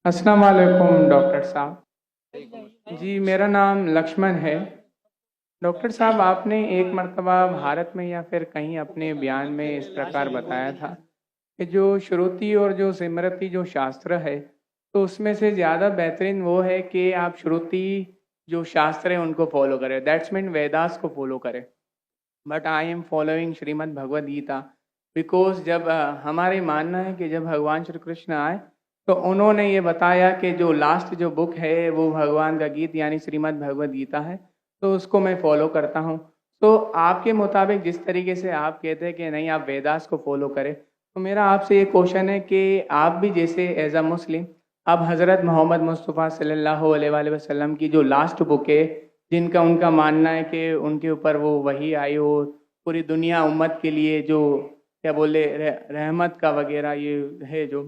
अस्सलाम वालेकुम डॉक्टर साहब। जी मेरा नाम लक्ष्मण है। डॉक्टर साहब आपने एक मर्तबा भारत में या फिर कहीं अपने बयान में इस प्रकार बताया था कि जो श्रुति और जो स्मृति जो शास्त्र है तो उसमें से ज़्यादा बेहतरीन वो है कि आप श्रुति जो शास्त्र है उनको फॉलो करें, दैट्स मीन वेदास को फॉलो करें। But I am following Shrimad Bhagavad Gita because जब हमारे मानना है कि जब भगवान श्री कृष्ण आए तो उन्होंने ये बताया कि जो लास्ट जो बुक है वो भगवान का गीत यानी श्रीमद् भगवद गीता है, तो उसको मैं फॉलो करता हूँ। तो आपके मुताबिक जिस तरीके से आप कहते हैं कि नहीं आप वेदास को फॉलो करें, तो मेरा आपसे ये क्वेश्चन है कि आप भी जैसे एज अ मुस्लिम अब हज़रत मोहम्मद मुस्तफ़ा सल्लल्लाहु अलैहि वसल्लम की जो लास्ट बुक है जिनका उनका मानना है कि उनके ऊपर वो वही आई हो पूरी दुनिया उम्मत के लिए जो क्या बोले रहमत का वगैरह ये है जो,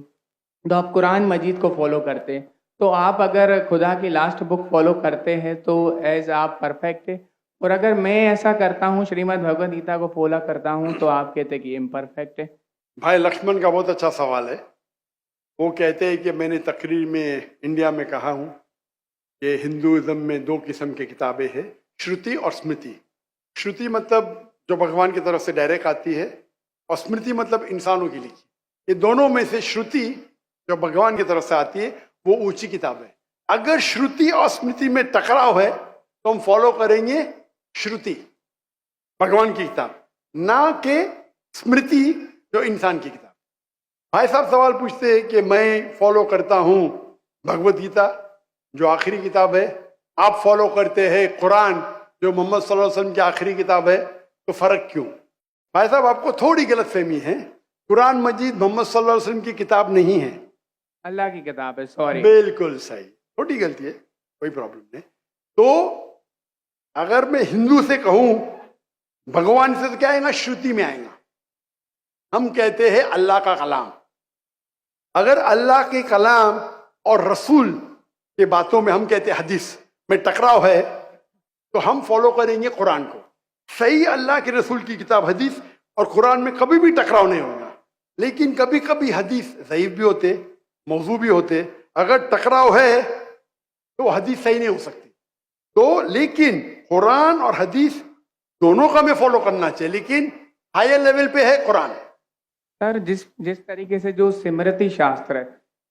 तो आप कुरान मजीद को फॉलो करते हैं। तो आप अगर खुदा की लास्ट बुक फॉलो करते हैं तो एज आप परफेक्ट है, और अगर मैं ऐसा करता हूँ श्रीमद् भगवद गीता को फॉलो करता हूँ तो आप कहते हैं कि इम्परफेक्ट है। भाई लक्ष्मण का बहुत अच्छा सवाल है। वो कहते हैं कि मैंने तकरीर में इंडिया में कहा हूँ कि हिंदुइज्म में दो किस्म की किताबें हैं, श्रुति और स्मृति। श्रुति मतलब जो भगवान की तरफ से डायरेक्ट आती है, और स्मृति मतलब इंसानों की लिखी। ये दोनों में से श्रुति जो भगवान की तरफ से आती है वो ऊंची किताब है। अगर श्रुति और स्मृति में टकराव है तो हम फॉलो करेंगे श्रुति, भगवान की किताब, ना कि स्मृति जो इंसान की किताब। भाई साहब सवाल पूछते हैं कि मैं फॉलो करता हूं भगवत गीता जो आखिरी किताब है, आप फॉलो करते हैं कुरान जो मोहम्मद सल्लल्लाहु अलैहि वसल्लम की आखिरी किताब है, तो फर्क क्यों? भाई साहब आपको थोड़ी गलत फहमी है। कुरान मजीद मोहम्मद सल्लल्लाहु अलैहि वसल्लम की किताब नहीं है, अल्लाह की किताब है। सॉरी, बिल्कुल सही, छोटी गलती है, कोई प्रॉब्लम नहीं। तो अगर मैं हिंदू से कहूं भगवान से, तो क्या आएगा? श्रुति में आएगा। हम कहते हैं अल्लाह का कलाम। अगर अल्लाह के कलाम और रसूल के बातों में हम कहते हैं हदीस में टकराव है तो हम फॉलो करेंगे कुरान को। सही अल्लाह के रसूल की किताब हदीस और कुरान में कभी भी टकराव नहीं होगा, लेकिन कभी कभी हदीस ज़ईफ भी होते, मौजू भी होते। अगर टकराव है तो हदीस सही नहीं हो सकती। तो लेकिन कुरान और हदीस दोनों का हमें फॉलो करना चाहिए, लेकिन हायर लेवल पे है कुरान। सर जिस जिस तरीके से जो स्मृति शास्त्र है,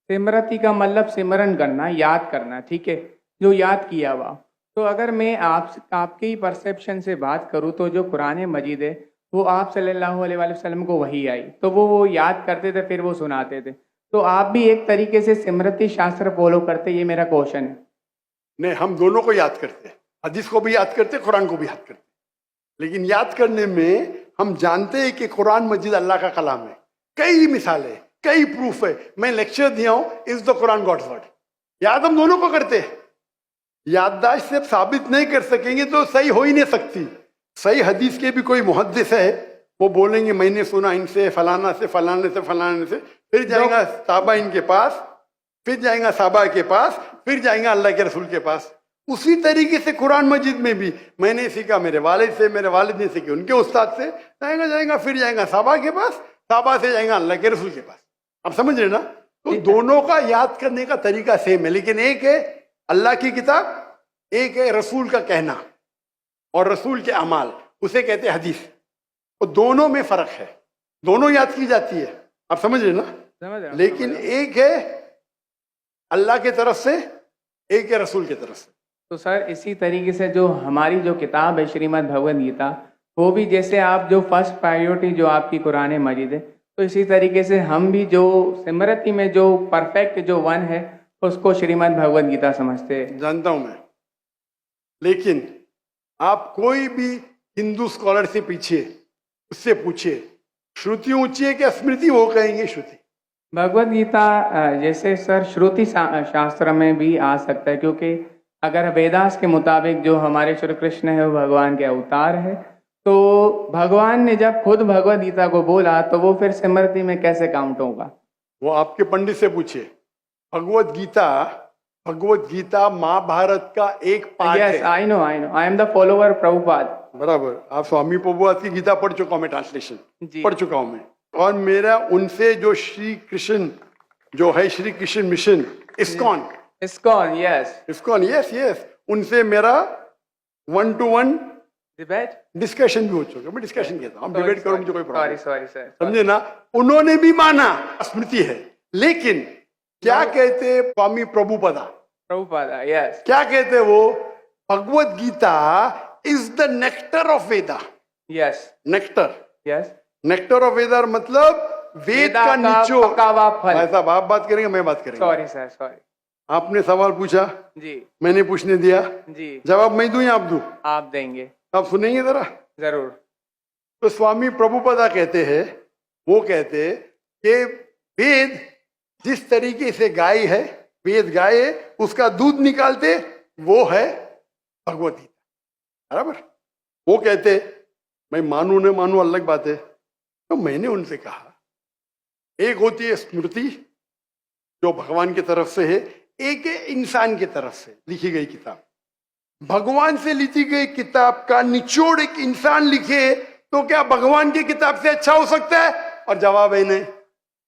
स्मृति का मतलब सिमरन करना, याद करना, ठीक है, जो याद किया हुआ। तो अगर मैं आपके ही परसेप्शन से बात करूँ तो जो कुरान मजीद है वो आप सल्लल्लाहु अलैहि वसल्लम को वही आई तो वो याद करते थे फिर वो सुनाते थे, तो आप भी एक तरीके से स्मृति शास्त्र फॉलो करते, ये मेरा क्वेश्चन है। नहीं, हम दोनों को याद करते हैं, हदीस को भी याद करते, कुरान को भी याद करते। लेकिन याद करने में हम जानते हैं कि कुरान मजीद अल्लाह का कलाम है। कई मिसालें, कई प्रूफ है। मैं लेक्चर दिया हूं, is the Quran God's word. याद हम दोनों को करते हैं। याददाश्त से साबित नहीं कर सकेंगे तो सही हो ही नहीं सकती। सही हदीस के भी कोई मुहद्दिस है, वो बोलेंगे मैंने सुना इनसे, फलाना से, फलाने से, फलाने से, फिर जाएगा साहबा इनके पास, फिर जाएगा साहबा के पास, फिर जाएगा अल्लाह के रसूल के पास। उसी तरीके से कुरान मजीद में भी मैंने सीखा मेरे वालिद से, मेरे वालिद ने सीखी उनके उस्ताद से, जाएगा फिर जाएगा साहबा के पास, साहबा से जाएगा अल्लाह के रसूल के पास। आप समझ रहे ना? तो दोनों का याद करने का तरीका सेम है, लेकिन एक है अल्लाह की किताब, एक है रसूल का कहना और रसूल के अमाल, उसे कहते हैं हदीस। तो दोनों में फर्क है, दोनों याद की जाती है। आप समझ रहे ना? समझ रहा हूं। लेकिन एक है अल्लाह की तरफ से, एक है रसूल की तरफ से। तो सर इसी तरीके से जो हमारी जो किताब है श्रीमद् भगवद गीता, वो भी जैसे आप जो फर्स्ट प्रायोरिटी जो आपकी कुरान मजीद है, तो इसी तरीके से हम भी जो स्मृति में जो परफेक्ट जो वन है उसको श्रीमद् भगवद गीता समझते हैं। जानता हूं मैं, लेकिन आप कोई भी हिंदू स्कॉलर से पीछे उससे पूछिए श्रुति ऊंची है क्या स्मृति, वो कहेंगे श्रुति। भगवद गीता जैसे सर श्रुति शास्त्र में भी आ सकता है, क्योंकि अगर वेदास के मुताबिक जो हमारे श्री कृष्ण है वो भगवान के अवतार है, तो भगवान ने जब खुद भगवद गीता को बोला तो वो फिर स्मृति में कैसे काउंट होगा? वो आपके पंडित से पूछिए। भगवद गीता महाभारत का एक पार्ट है। I know, I am the follower Prabhupada. बराबर, आप स्वामी प्रभुपाद की गीता पढ़ चुका हूं, मैं ट्रांसलेशन पढ़ चुका हूं मैं। और मेरा उनसे जो श्री कृष्ण जो है Shri Krishna mission ISKCON, ISKCON, yes. ISKCON, yes yes, उनसे मेरा 1-to-1 डिबेट? डिस्कशन भी हो चुका। मैं डिस्कशन कहता हूँ, हम डिबेट करो, मुझे कोई प्रॉब्लम सॉरी नहीं। Sorry sir. समझे ना, उन्होंने भी माना, स्मृति है। लेकिन क्या कहते स्वामी प्रभुपदा, प्रभुपादा, यस। क्या कहते वो, Bhagavad Gita is the nectar of Veda. Yes nectar, yes. Nectar of Veda मतलब वेद का निचोड़। पका हुआ फल। भाई साहब आप बात करेंगे, मैं बात करेंगे। Sorry sir, sorry. आपने सवाल पूछा, जी मैंने पूछने दिया, जी। जवाब मैं दूं या आप दूं? आप देंगे। आप सुनेंगे जरा। जरूर। तो स्वामी प्रभुपदा कहते हैं, वो कहते कि वेद जिस तरीके से गाय है, वेद गाय है, उसका दूध निकालते वो है भगवत गीता, बराबर। वो कहते, मैं मानू न मानू अलग बात है। तो मैंने उनसे कहा, एक होती है स्मृति जो भगवान की तरफ से है, एक है इंसान की तरफ से लिखी गई किताब। भगवान से लिखी गई किताब का निचोड़ एक इंसान लिखे तो क्या भगवान की किताब से अच्छा हो सकता है? और जवाब है नहीं।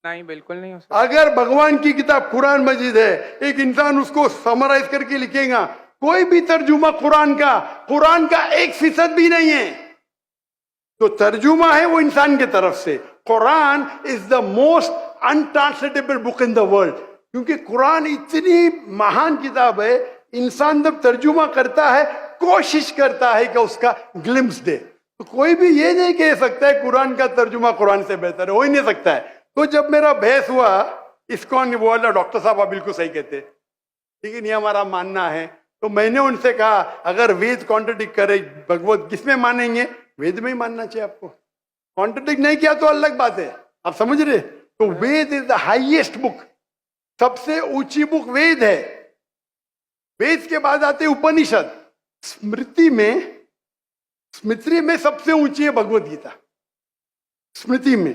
नहीं, बिल्कुल नहीं हो सकता। अगर भगवान की किताब कुरान मजीद है, एक इंसान उसको समराइज करके लिखेगा, कोई भी तर्जुमा कुरान का 1% भी नहीं है। तो तर्जुमा है वो इंसान की तरफ से। Quran is the most untranslatable book in the world, क्योंकि कुरान इतनी महान किताब है, इंसान जब तर्जुमा करता है, कोशिश करता है कि उसका ग्लिम्स दे। तो कोई भी ये नहीं कह सकता है कुरान का तर्जुमा कुरान से बेहतर है, हो ही नहीं सकता है। तो जब मेरा बहस हुआ, इस्कॉन बोला डॉक्टर साहब आप बिल्कुल सही कहते, लेकिन ये हमारा मानना है। तो मैंने उनसे कहा, अगर वेद कॉन्ट्रडिक्ट करे भगवत, किसमें मानेंगे? वेद में ही मानना चाहिए आपको। कॉन्ट्रडिक्ट नहीं किया तो अलग बात है, आप समझ रहे? तो वेद इज द हाईएस्ट बुक, सबसे ऊंची बुक वेद है। वेद के बाद आते उपनिषद। स्मृति में सबसे ऊंची है भगवत गीता, स्मृति में,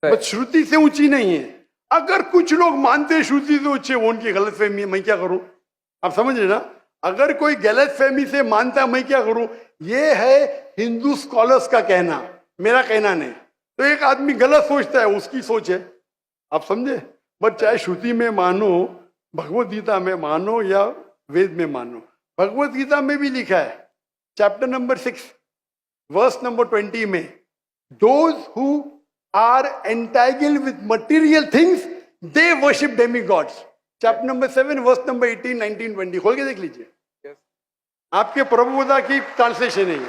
बस श्रुति से ऊंची नहीं है। अगर कुछ लोग मानते हैं श्रुति से ऊंचे, वो उनकी गलतफहमी है, मैं क्या करूं? आप समझ रहे ना? अगर कोई गलतफहमी से मानता है, मैं क्या करूं? ये है हिंदू स्कॉलर्स का कहना, मेरा कहना नहीं। तो एक आदमी गलत सोचता है, उसकी सोच है, आप समझे। बट चाहे श्रुति में मानो, भगवत गीता में मानो या वेद में मानो, भगवत गीता में भी लिखा है, चैप्टर नंबर 6 वर्स नंबर 20 में, those who are entangled with material things they worship demigods. Chapter number 7 verse number 18, 19, 20 खोल के देख लीजिए। आपके प्रभुपदा की ट्रांसलेशन है ये।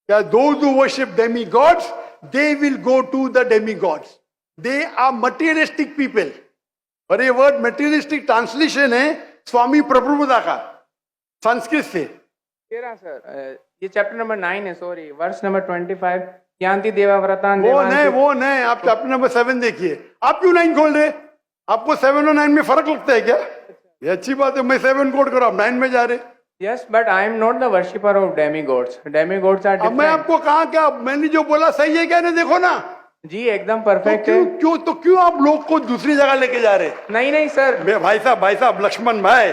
क्या those who worship demigods, they will go to the demigods. They are materialistic people. और ये वर्ड materialistic ट्रांसलेशन है स्वामी प्रभुपदा का संस्कृत से। सर ये चैप्टर नंबर 9 है, सॉरी, वर्स नंबर 25, यान्ति देवाव्रतान् वो नहीं, आप चैप्टर नंबर 7 देखिए। आप क्यों 9 खोल रहे? आपको 7 और 9 में फर्क लगता है क्या? ये अच्छी बात है, मैं 7 कोट करो, आप 9 में जा रहे। Yes, but I am not the worshipper of demigods. Demigods are different. अब मैं आपको कहा क्या, मैंने जो बोला सही है क्या? नहीं, देखो ना जी, एकदम परफेक्ट है। क्यों आप लोग को दूसरी जगह लेके जा रहे? नहीं सर, भाई साहब लक्ष्मण भाई,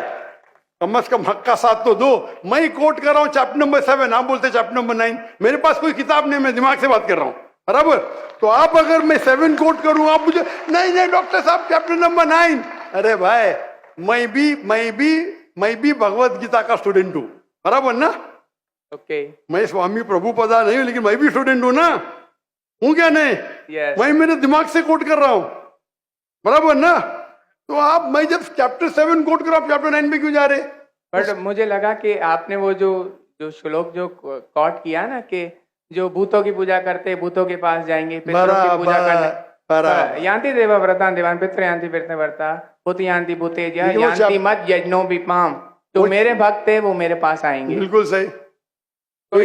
कम से कम हक का साथ तो दो। मैं कोट कर रहा हूँ चैप्टर नंबर 7, आप बोलते चैप्टर नंबर 9। मेरे पास कोई किताब नहीं, मैं दिमाग से बात कर रहा हूँ, बराबर। तो आप अगर मैं 7 कोट करूँ, आप मुझे नहीं डॉक्टर साहब चैप्टर नंबर 9। अरे भाई, मैं भी भगवत गीता का स्टूडेंट हूँ, बराबर ना? ओके। मैं स्वामी प्रभुपदा नहीं हूँ, लेकिन मैं भी स्टूडेंट हूँ ना, हूँ क्या नहीं? yes. मैं मेरे दिमाग से कोट कर रहा हूँ, बराबर ना? तो मैं जब चैप्टर 7 कोट कर रहा हूँ, चैप्टर 9 में क्यों जा रहे? बट मुझे लगा कि आपने वो जो श्लोक जो कोट किया ना, कि जो भूतों की पूजा करते भूतों के पास जाएंगे, पितरों की पूजा करने, यान्ति देवाव्रतान् देवान् पितरः यान्ति पितृव्रता भूत यान्ति भूतेज्य यान्ति मद् यज्ञो विपाम। जो मेरे भक्त है वो मेरे पास आएंगे। बिल्कुल सही। तो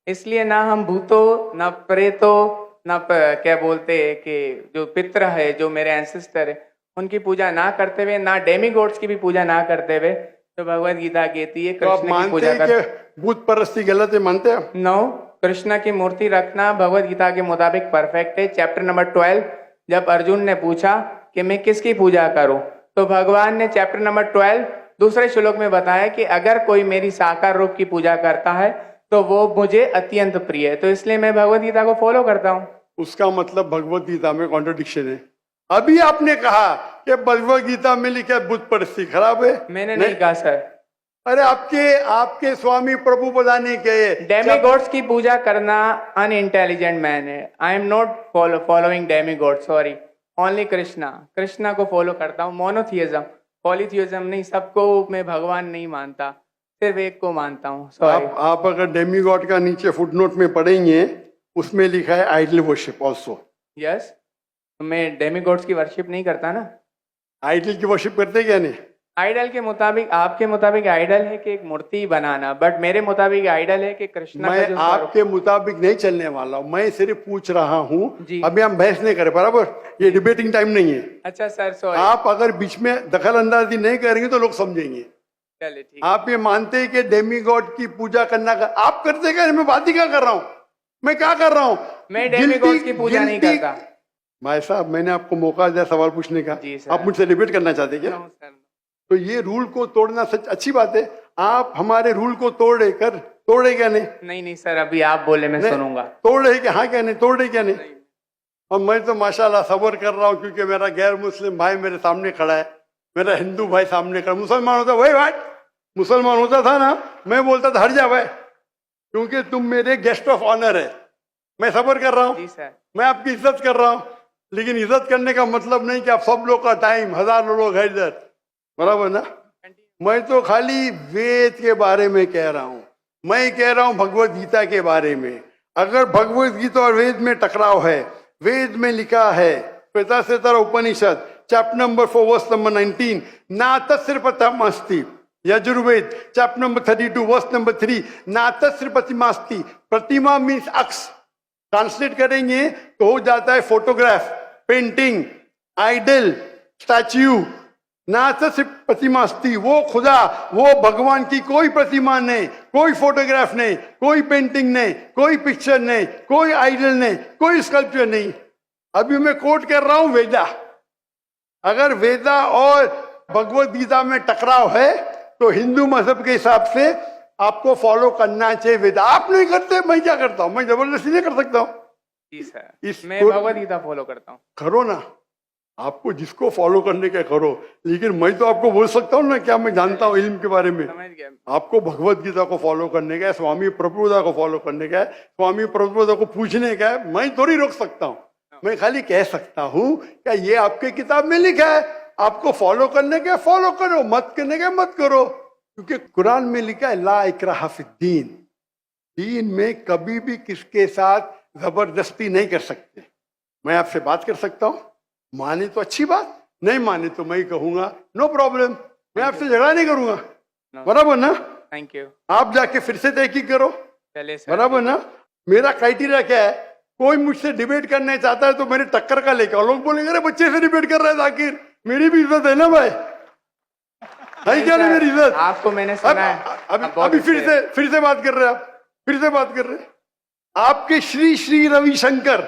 इसलिए ना हम भूतों, ना प्रेतों, ना क्या बोलते हैं कि जो पितर है, जो मेरे एंसेस्टर है, उनकी पूजा ना करते हुए, ना डेमीगॉड्स की भी पूजा ना करते हुए, तो भगवत गीता कहती है कृष्ण की पूजा कर। भूत परस्ती गलत है, मानते हैं? नो, कृष्ण की मूर्ति रखना भगवत गीता के मुताबिक परफेक्ट है। चैप्टर नंबर 12, जब अर्जुन ने पूछा कि मैं किसकी पूजा करूं, तो भगवान ने चैप्टर नंबर 12 दूसरे श्लोक में बताया कि अगर कोई मेरी साकार रूप की पूजा करता है तो वो मुझे अत्यंत प्रिय है। तो इसलिए मैं भगवत गीता को फॉलो करता हूँ। उसका मतलब भगवत गीता में कॉन्ट्रडिक्शन है। अभी आपने कहा कि भगवत गीता में लिखा है बुत परस्ती खराब है। मैंने नहीं कहा सर। अरे आपके स्वामी प्रभु बताने के डेमीगॉड्स की पूजा करना अनइंटेलिजेंट मैन है। आई am not following demigod, sorry, only Krishna को फॉलो करता हूँ। मोनोथियज्म, पॉलीथियज्म नहीं, सबको मैं भगवान नहीं मानता, सिर्फ एक को मानता हूँ, सॉरी। आप अगर डेमीगॉड का नीचे फुटनोट में पढ़ेंगे, उसमें लिखा है आइडल वर्शिप ऑल्सो। यस, मैं डेमीगॉड्स की वर्शिप नहीं करता ना। आइडल की वर्शिप करते क्या नहीं? आइडल के मुताबिक, आपके मुताबिक आइडल है कि एक मूर्ति बनाना, बट मेरे मुताबिक आइडल है कि कृष्णा का मैं जो आपके मुताबिक नहीं चलने वाला हूँ, मैं सिर्फ पूछ रहा हूँ। जी। अभी हम बहस नहीं करें, बराबर? ये डिबेटिंग टाइम नहीं है। अच्छा सर, सॉरी। आप अगर बीच में दखल अंदाजी नहीं करेंगे तो लोग समझेंगे। चलिए ठीक। आप ये मानते हैं कि डेमीगॉड की पूजा करना आप करते क्या? मैं बात ही क्या कर रहा हूँ, मैं क्या कर रहा हूँ? मैं डेमीगॉड्स की पूजा नहीं करता। भाई साहब, मैंने आपको मौका दिया सवाल पूछने का, जी सर। आप मुझसे डिबेट करना चाहते क्या? No sir. तो ये रूल को तोड़ना सच अच्छी बात है। आप हमारे रूल को तोड़े क्या नहीं? नहीं सर, अभी आप बोले मैं सुनूंगा। तोड़े क्या? हाँ क्या नहीं? तोड़े क्या नहीं? और मैं तो माशाल्लाह सब्र कर रहा हूँ, क्योंकि मेरा गैर मुस्लिम भाई मेरे सामने खड़ा है, मेरा हिंदू भाई सामने खड़ा। मुसलमान होता भाई मुसलमान होता था ना, मैं बोलता था हट जा भाई, क्योंकि तुम मेरे गेस्ट ऑफ ऑनर है। मैं सब्र कर रहा हूँ, मैं आपकी इज्जत कर रहा हूँ, लेकिन इज्जत करने का मतलब नहीं कि आप सब लोग का टाइम, हजारों लोग है इधर, बराबर ना? मैं तो खाली वेद के बारे में कह रहा हूँ, मैं कह रहा हूँ भगवत गीता के बारे में। अगर भगवत गीता और वेद में टकराव है, वेद में लिखा है Shvetashvatara Upanishad chapter number 4 verse number 19, ना तस्य प्रतिमास्ति। Yajurveda chapter number 32 verse number 3, ना तस्य प्रतिमास्ति। प्रतिमा मीन्स अक्स, ट्रांसलेट करेंगे तो हो जाता है फोटोग्राफ, पेंटिंग, आइडल, स्टैच्यू। ना तस्य प्रतिमास्ति, वो खुदा, वो भगवान की कोई प्रतिमा नहीं, कोई फोटोग्राफ नहीं, कोई पेंटिंग नहीं, कोई पिक्चर नहीं, कोई आइडल नहीं, कोई स्कल्पचर नहीं। अभी मैं कोट कर रहा हूं वेदा। अगर वेदा और भगवत गीता में टकराव है तो हिंदू मजहब के हिसाब से आपको फॉलो करना चाहिए वेदा। आप नहीं करते, मैं क्या करता हूं? मैं जबरदस्ती नहीं कर सकता हूं। जी सर, मैं भगवत गीता फॉलो करता हूँ। करो ना, आपको जिसको फॉलो करने का करो, लेकिन मैं तो आपको बोल सकता हूँ ना क्या मैं जानता हूँ इल्म के बारे में। समझ गया। आपको आपको भगवत गीता को फॉलो करने का है, स्वामी प्रभुदा को फॉलो करने का है, स्वामी प्रभुदा को पूछने का है। मैं थोड़ी रोक सकता हूँ, मैं खाली कह सकता हूँ क्या ये आपके किताब में लिखा है, आपको फॉलो करने का फॉलो करो, मत करने का मत करो। क्योंकि कुरान में लिखा है ला इकराह फिद्दीन, दीन में कभी भी किसके साथ जबरदस्ती नहीं कर सकते। मैं आपसे बात कर सकता हूँ, माने तो अच्छी बात, नहीं माने तो मैं कहूंगा नो प्रॉब्लम, मैं आपसे झगड़ा नहीं करूंगा, बराबर ना? Thank you. आप जाके फिर से तहकीक करो, चलिए सर। बराबर ना? मेरा क्राइटेरिया क्या है? कोई मुझसे डिबेट करना चाहता है तो मेरे टक्कर का लेकर, लोग बोलेंगे अरे बच्चे से डिबेट कर रहा है जाकिर, मेरी भी इज्जत है ना भाई, है क्या नहीं मेरी इज्जत? आपको मैंने सुना है। अभी फिर से बात कर रहे हैं आप, फिर से बात कर रहे हैं। आपके श्री श्री रविशंकर,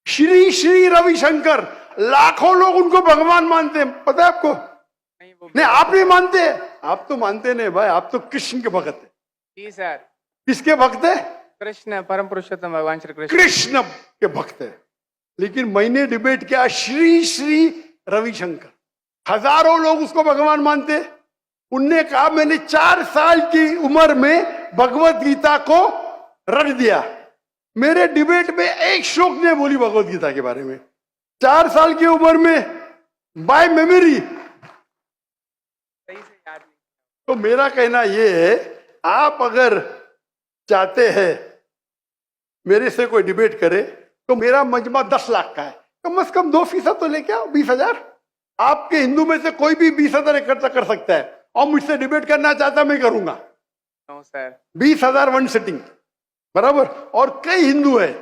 श्री श्री रविशंकर, लाखों लोग उनको भगवान मानते हैं, पता है आपको? नहीं, आप नहीं मानते, आप तो मानते नहीं भाई, आप तो कृष्ण के भक्त है। जी सर। किसके भक्त है? कृष्ण, परम पुरुषोत्तम भगवान श्री कृष्ण। कृष्ण के भक्त है। लेकिन मैंने डिबेट किया श्री श्री रविशंकर, हजारों लोग उसको भगवान मानते। उनने कहा मैंने 4 साल की उम्र में भगवत गीता को रट दिया। मेरे डिबेट में एक श्लोक ने बोली भगवत गीता के बारे में, 4 साल की उम्र में, बाय मेमोरी। सही से याद नहीं। तो मेरा कहना यह है, आप अगर चाहते हैं मेरे से कोई डिबेट करे तो मेरा मजमा 10 लाख का है, कम से कम 2% तो लेके आओ, 20,000। आपके हिंदू में से कोई भी 20,000 इकट्ठा कर सकता है और मुझसे डिबेट करना चाहता मैं करूंगा। No sir. 20,000 वन सिटिंग, बराबर। और कई हिंदू है,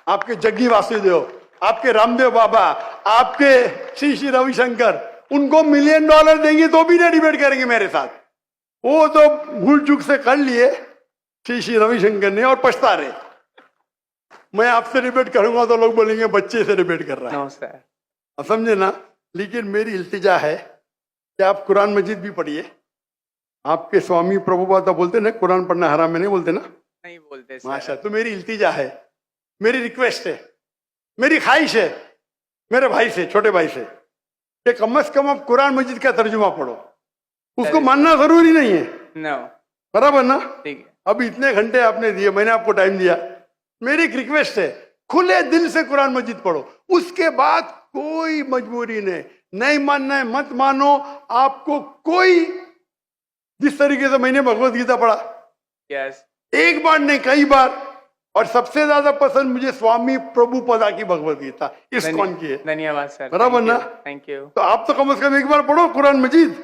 आपके जग्गी वासुदेव, आपके रामदेव बाबा, आपके श्री श्री रविशंकर, उनको $1 मिलियन देंगे तो भी नहीं डिबेट करेंगे मेरे साथ। वो तो भूल चूक से कर लिए श्री श्री रविशंकर ने और पछता रहे। मैं आपसे डिबेट करूंगा तो लोग बोलेंगे बच्चे से डिबेट कर रहा है। No sir. अब समझे ना? लेकिन मेरी इल्तिजा है कि आप कुरान मजीद भी पढ़िए। आपके स्वामी प्रभुपाद बोलते ना कुरान पढ़ना हराम में, नहीं बोलते ना? नहीं बोलते माशा। तो मेरी इल्तिजा है मेरी रिक्वेस्ट है, मेरी ख्वाहिश है मेरे भाई से, छोटे भाई से, कि कम से कम आप कुरान मजीद का तर्जुमा पढ़ो। उसको मानना जरूरी नहीं है, नो, बराबर ना? ठीक है। अभी इतने घंटे आपने दिए, मैंने आपको टाइम दिया, मेरी एक रिक्वेस्ट है, खुले दिल से कुरान मजीद पढ़ो। उसके बाद कोई मजबूरी नहीं मानना है मत मानो, आपको कोई, जिस तरीके से मैंने भगवत गीता पढ़ा, यस, एक बार नहीं कई बार, और सबसे ज्यादा पसंद मुझे स्वामी प्रभुपदा की भगवत गीता, इस्कॉन की है। धन्यवाद सर, बराबर ना? Thank you. तो आप तो कम से कम एक बार पढ़ो कुरान मजीद।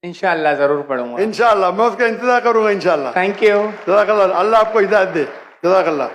इंशाल्लाह जरूर पढ़ूंगा। इंशाल्लाह मैं उसका इंतजार करूंगा इंशाल्लाह। Thank you. जज़ाकल्लाह, अल्लाह आपको हिदायत दे। जज़ाकल्लाह।